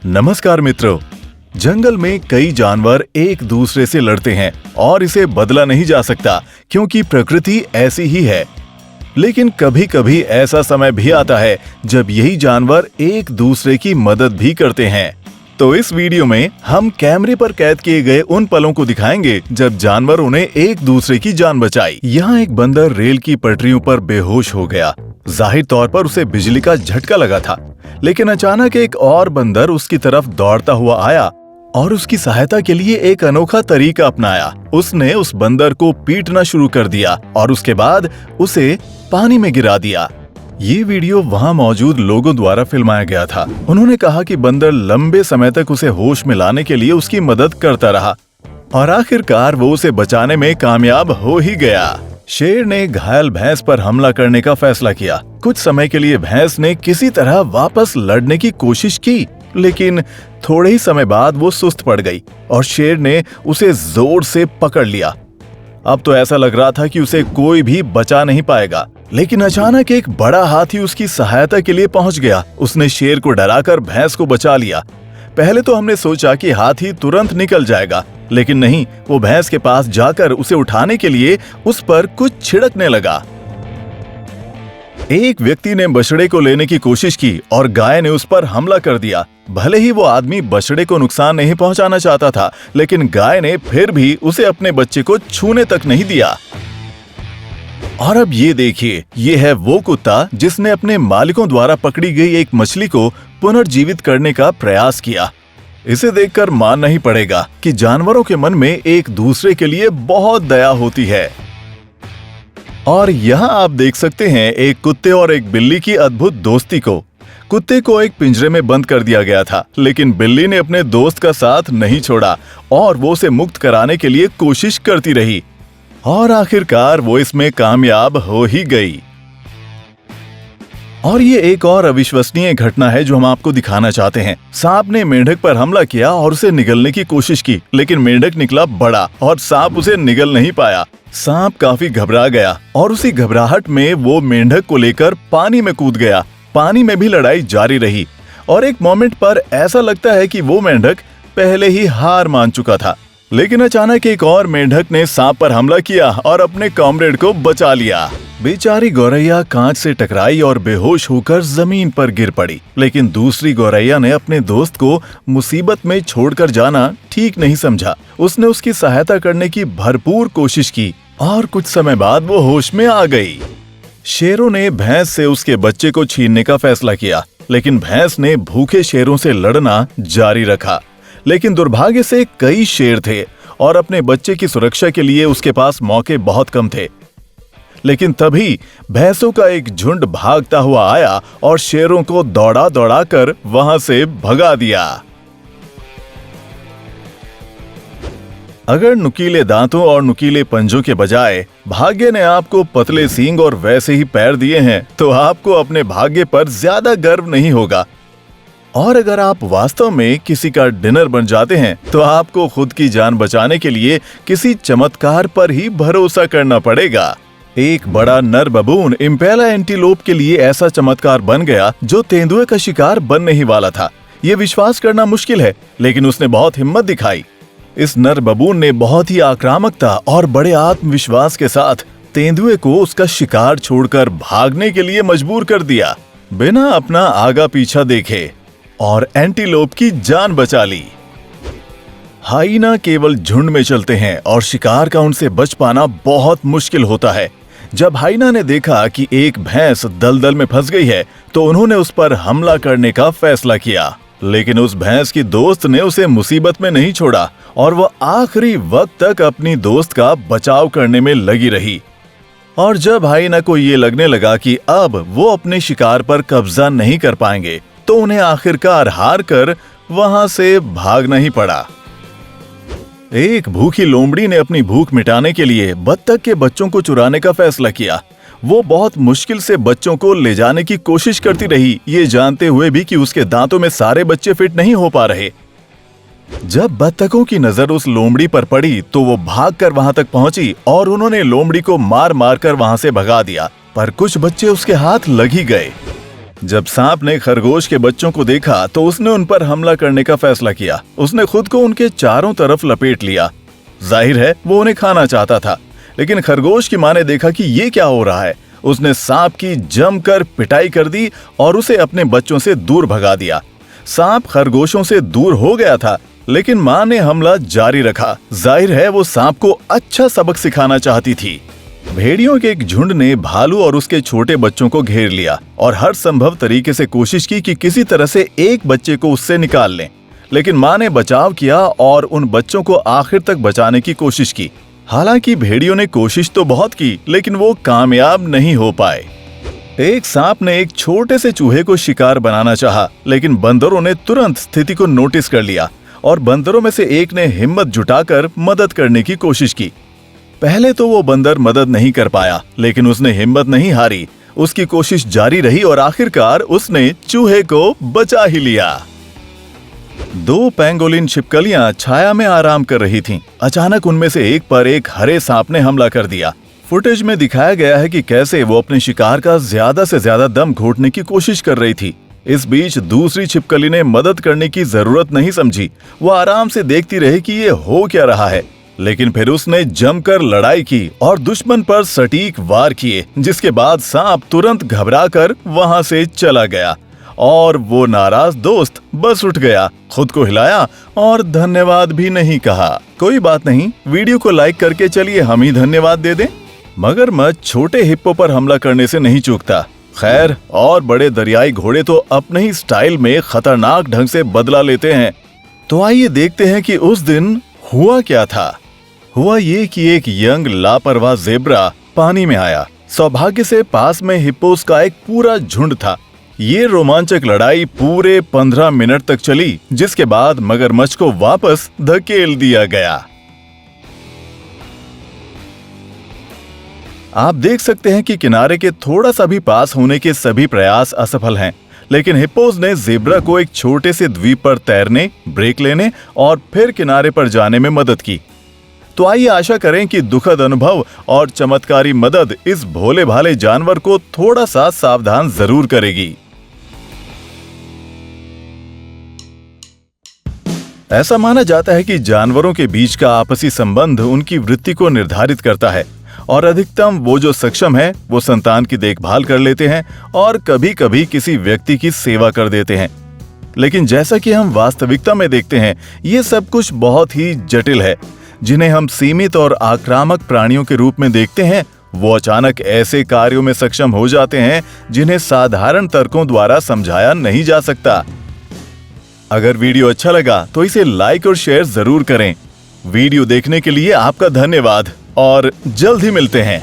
नमस्कार मित्रों। जंगल में कई जानवर एक दूसरे से लड़ते हैं और इसे बदला नहीं जा सकता क्योंकि प्रकृति ऐसी ही है। लेकिन कभी कभी ऐसा समय भी आता है जब यही जानवर एक दूसरे की मदद भी करते हैं। तो इस वीडियो में हम कैमरे पर कैद किए गए उन पलों को दिखाएंगे जब जानवरों ने एक दूसरे की जान बचाई। यहाँ एक बंदर रेल की पटरियों पर बेहोश हो गया। जाहिर तौर पर उसे बिजली का झटका लगा था, लेकिन अचानक एक और बंदर उसकी तरफ दौड़ता हुआ आया और उसकी सहायता के लिए एक अनोखा तरीका अपनाया। उसने उस बंदर को पीटना शुरू कर दिया और उसके बाद उसे पानी में गिरा दिया। ये वीडियो वहाँ मौजूद लोगों द्वारा फिल्माया गया था। उन्होंने कहा कि बंदर लंबे समय तक उसे होश में लाने के लिए उसकी मदद करता रहा और आखिरकार वो उसे बचाने में कामयाब हो ही गया। शेर ने घायल भैंस पर हमला करने का फैसला किया। कुछ समय के लिए भैंस ने किसी तरह वापस लड़ने की कोशिश की, लेकिन थोड़े ही समय बाद वो सुस्त पड़ गई और शेर ने उसे जोर से पकड़ लिया। अब तो ऐसा लग रहा था कि उसे कोई भी बचा नहीं पाएगा, लेकिन अचानक एक बड़ा हाथी उसकी सहायता के लिए पहुंच गया। उसने शेर को डराकर भैंस को बचा लिया। पहले तो हमने सोचा कि हाथी तुरंत निकल जाएगा, लेकिन नहीं, वो भैंस के पास जाकर उसे उठाने के लिए उस पर कुछ छिड़कने लगा। एक व्यक्ति ने बछड़े को लेने की कोशिश की और गाय ने उस पर हमला कर दिया। भले ही वो आदमी बछड़े को नुकसान नहीं पहुंचाना चाहता था, लेकिन गाय ने फिर भी उसे अपने बच्चे को छूने तक नहीं दिया। और अब ये देखिए, ये है वो कुत्ता जिसने अपने मालिकों द्वारा पकड़ी गई एक मछली को पुनर्जीवित करने का प्रयास किया। इसे देखकर मानना ही पड़ेगा कि जानवरों के मन में एक दूसरे के लिए बहुत दया होती है। और यहाँ आप देख सकते हैं एक कुत्ते और एक बिल्ली की अद्भुत दोस्ती को। कुत्ते को एक पिंजरे में बंद कर दिया गया था, लेकिन बिल्ली ने अपने दोस्त का साथ नहीं छोड़ा और वो उसे मुक्त कराने के लिए कोशिश करती रही और आखिरकार वो इसमें कामयाब हो ही गई। और ये एक और अविश्वसनीय घटना है जो हम आपको दिखाना चाहते हैं। सांप ने मेंढक पर हमला किया और उसे निगलने की कोशिश की, लेकिन मेंढक निकला बड़ा और सांप उसे निगल नहीं पाया। सांप काफी घबरा गया और उसी घबराहट में वो मेंढक को लेकर पानी में कूद गया। पानी में भी लड़ाई जारी रही और एक मोमेंट पर ऐसा लगता है कि वो मेंढक पहले ही हार मान चुका था, लेकिन अचानक एक और मेंढक ने सांप पर हमला किया और अपने कॉमरेड को बचा लिया। बेचारी गौरैया कांच से टकराई और बेहोश होकर जमीन पर गिर पड़ी, लेकिन दूसरी गौरैया ने अपने दोस्त को मुसीबत में छोड़कर जाना ठीक नहीं समझा। उसने उसकी सहायता करने की भरपूर कोशिश की और कुछ समय बाद वो होश में आ गई। शेरों ने भैंस से उसके बच्चे को छीनने का फैसला किया, लेकिन भैंस ने भूखे शेरों से लड़ना जारी रखा। लेकिन दुर्भाग्य से कई शेर थे और अपने बच्चे की सुरक्षा के लिए उसके पास मौके बहुत कम थे। लेकिन तभी भैंसों का एक झुंड भागता हुआ आया और शेरों को दौड़ा दौड़ा कर वहां से भगा दिया। अगर नुकीले दांतों और नुकीले पंजों के बजाय भाग्य ने आपको पतले सींग और वैसे ही पैर दिए हैं, तो आपको अपने भाग्य पर ज्यादा गर्व नहीं होगा। और अगर आप वास्तव में किसी का डिनर बन जाते हैं, तो आपको खुद की जान बचाने के लिए किसी चमत्कार पर ही भरोसा करना पड़ेगा। एक बड़ा नर बबून इम्पेला एंटीलोप के लिए ऐसा चमत्कार बन गया जो तेंदुए का शिकार बनने ही वाला था। ये विश्वास करना मुश्किल है, लेकिन उसने बहुत हिम्मत दिखाई। इस नर बबून ने बहुत ही आक्रामकता और बड़े आत्मविश्वास के साथ तेंदुए को उसका शिकार छोड़कर भागने के लिए मजबूर कर दिया, बिना अपना आगा पीछा देखे, और एंटीलोप की जान बचा ली। हाइना केवल झुंड में चलते हैं और शिकार का उनसे बच पाना बहुत मुश्किल होता है। जब हाइना ने देखा कि एक भैंस दलदल में फंस गई है, तो उन्होंने उस पर हमला करने का फैसला किया, लेकिन उस भैंस की दोस्त ने उसे मुसीबत में नहीं छोड़ा और वह आखिरी वक्त तक अपनी दोस्त का बचाव करने में लगी रही। और जब हाइना को ये लगने लगा कि अब वो अपने शिकार पर कब्जा नहीं कर पाएंगे, तो उन्हें आखिरकार हार कर वहां से भागना ही पड़ा। एक भूखी लोमड़ी ने अपनी भूख मिटाने के लिए बत्तख के बच्चों को चुराने का फैसला किया। वो बहुत मुश्किल से बच्चों को ले जाने की कोशिश करती रही, ये जानते हुए भी कि उसके दांतों में सारे बच्चे फिट नहीं हो पा रहे। जब बत्तखों की नजर उस लोमड़ी पर पड़ी, तो वो भागकर वहां तक पहुंची और उन्होंने लोमड़ी को मार मार कर वहां से भगा दिया, पर कुछ बच्चे उसके हाथ लग ही गए। जब सांप ने खरगोश के बच्चों को देखा तो उसने उन पर हमला करने का फैसला किया। उसने खुद को उनके चारों तरफ लपेट लिया। जाहिर है वो उन्हें खाना चाहता था, लेकिन खरगोश की माँ ने देखा कि ये क्या हो रहा है। उसने सांप की जमकर पिटाई कर दी और उसे अपने बच्चों से दूर भगा दिया। सांप खरगोशों से दूर हो गया था, लेकिन माँ ने हमला जारी रखा। जाहिर है वो सांप को अच्छा सबक सिखाना चाहती थी। भेड़ियों के एक झुंड ने भालू और उसके छोटे बच्चों को घेर लिया और हर संभव तरीके से कोशिश की कि किसी तरह से एक बच्चे को उससे निकाल लें। लेकिन माँ ने बचाव किया और उन बच्चों को आखिर तक बचाने की कोशिश की। हालांकि भेड़ियों ने कोशिश तो बहुत की, लेकिन वो कामयाब नहीं हो पाए। एक सांप ने एक छोटे से चूहे को शिकार बनाना चाहा, लेकिन बंदरों ने तुरंत स्थिति को नोटिस कर लिया और बंदरों में से एक ने हिम्मत जुटाकर मदद करने की कोशिश की। पहले तो वो बंदर मदद नहीं कर पाया, लेकिन उसने हिम्मत नहीं हारी। उसकी कोशिश जारी रही और आखिरकार उसने चूहे को बचा ही लिया। दो पेंगोलिन छिपकलियां छाया में आराम कर रही थीं। अचानक उनमें से एक पर एक हरे सांप ने हमला कर दिया। फुटेज में दिखाया गया है कि कैसे वो अपने शिकार का ज्यादा से ज्यादा दम घोटने की कोशिश कर रही थी। इस बीच दूसरी छिपकली ने मदद करने की जरूरत नहीं समझी। वो आराम से देखती रही कि ये हो क्या रहा है, लेकिन फिर उसने जमकर लड़ाई की और दुश्मन पर सटीक वार किए, जिसके बाद सांप तुरंत घबराकर वहां से चला गया और वो नाराज दोस्त बस उठ गया, खुद को हिलाया और धन्यवाद भी नहीं कहा। कोई बात नहीं, वीडियो को लाइक करके चलिए हम ही धन्यवाद दे दें। मगरमच्छ छोटे हिप्पो पर हमला करने से नहीं चूकता। खैर, और बड़े दरियाई घोड़े तो अपने ही स्टाइल में खतरनाक ढंग से बदला लेते हैं। तो आइए देखते हैं कि उस दिन हुआ क्या था। हुआ ये कि एक यंग लापरवाह ज़ेब्रा पानी में आया। सौभाग्य से पास में हिप्पोस का एक पूरा झुंड था। ये रोमांचक लड़ाई पूरे 15 मिनट तक चली, जिसके बाद मगरमच्छ को वापस धकेल दिया गया। आप देख सकते हैं कि किनारे के थोड़ा सा भी पास होने के सभी प्रयास असफल हैं, लेकिन हिप्पोस ने ज़ेब्रा को एक छोटे से द्वीप पर तैरने, ब्रेक लेने और फिर किनारे पर जाने में मदद की। तो आइए आशा करें कि दुखद अनुभव और चमत्कारी मदद इस भोले भाले जानवर को थोड़ा सा सावधान जरूर करेगी। ऐसा माना जाता है कि जानवरों के बीच का आपसी संबंध उनकी वृत्ति को निर्धारित करता है और अधिकतम वो जो सक्षम है वो संतान की देखभाल कर लेते हैं और कभी कभी किसी व्यक्ति की सेवा कर देते हैं। लेकिन जैसा कि हम वास्तविकता में देखते हैं, ये सब कुछ बहुत ही जटिल है। जिन्हें हम सीमित और आक्रामक प्राणियों के रूप में देखते हैं, वो अचानक ऐसे कार्यों में सक्षम हो जाते हैं जिन्हें साधारण तर्कों द्वारा समझाया नहीं जा सकता। अगर वीडियो अच्छा लगा तो इसे लाइक और शेयर जरूर करें। वीडियो देखने के लिए आपका धन्यवाद और जल्द ही मिलते हैं।